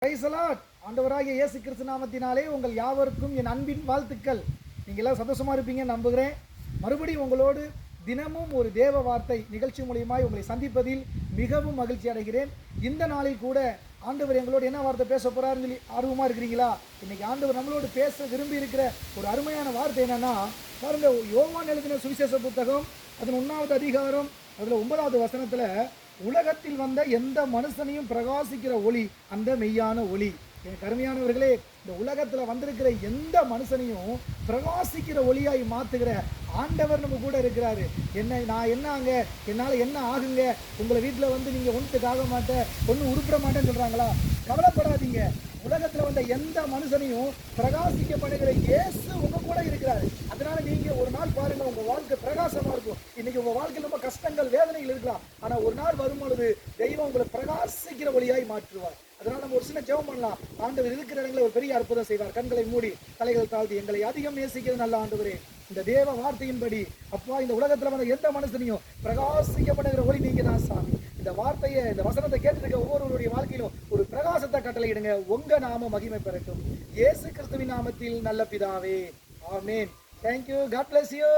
Praise the Lord. ஆண்டவராகிய இயேசு கிறிஸ்து நாமத்தினாலே உங்கள் யாவருக்கும் என் அன்பின் வாழ்த்துக்கள். நீங்கள் எல்லாம் சந்தோஷமா இருப்பீங்க நம்புகிறேன். மறுபடியும் உங்களோடு தினமும் ஒரு தேவ வார்த்தை நிகழ்ச்சி மூலியமாய் உங்களை சந்திப்பதில் மிகவும் மகிழ்ச்சி அடைகிறேன். இந்த நாளில் கூட ஆண்டவர் எங்களோடு என்ன வார்த்தை பேச போறாருன்னு சொல்லி ஆர்வமா இருக்கிறீங்களா? இன்னைக்கு ஆண்டவர் நம்மளோடு பேச விரும்பி இருக்கிற ஒரு அருமையான வார்த்தை என்னன்னா, பாருங்க, யோவான் எழுதின சுவிசேஷ புத்தகம் அதன் 1வது அதிகாரம் அதுல 9வது வசனத்துல, உலகத்தில் வந்த எந்த மனுஷனையும் பிரகாசிக்கிற ஒளி அந்த மெய்யான ஒளி. என் கருமையானவர்களே, இந்த உலகத்துல வந்திருக்கிற எந்த மனுஷனையும் பிரகாசிக்கிற ஒளியாய் மாத்துகிற ஆண்டவர் நம்ம கூட இருக்கிறாரு. நான் என்னங்க, என்னால என்ன ஆகுங்க, உங்களை வீட்டுல வந்து நீங்க ஒன்றுக்கு ஆக மாட்டேன், ஒன்றும் உருப்பிட மாட்டேன்னு சொல்றாங்களா? கவலைப்படாதீங்க. உலகத்துல வந்த எந்த மனுஷனையும் பிரகாசிக்கப்படுகிற இயேசு உங்க கூட இருக்கிறாரு. அதனால நீங்க ஒரு நாள் பாருங்க, உங்க வாழ்க்கை பிரகாசமா இருக்கும். இன்னைக்கு உங்க வாழ்க்கையில் ரொம்ப கஷ்டங்கள் வேதனைகள் இருக்கலாம், ஆனா ஒரு நாள் வரும் பொழுது தெய்வம் உங்களை பிரகாசிக்கிற ஒளியாய் மாற்றுவார். அதனால நம்ம ஒரு சின்ன ஜெபம் பண்ணலாம். ஆண்டவர் இருக்கிற இடங்களில் ஒரு பெரிய அற்புதம் செய்வார். கண்களை மூடி தலைகள் தாழ்த்தி, எங்களை அதிகம் நேசிக்கிறது நல்ல ஆண்டவரே, இந்த தேவ வார்த்தையின்படி அப்பா, இந்த உலகத்துல வந்த எந்த மனுஷனையும் பிரகாசிக்கப்படுகிற ஒளி நீங்க தான் சாமி. இந்த வார்த்தையை, இந்த வசனத்தை கேட்டிருக்க ஒவ்வொருவருடைய வாழ்க்கையிலும் ஒரு பிரகாசத்தை கட்டளையிடுங்க. உங்க நாம மகிமை பெறட்டும். இயேசு கிறிஸ்துவின் நாமத்தில் நல்ல பிதாவே, ஆமென். Thank you. God bless you.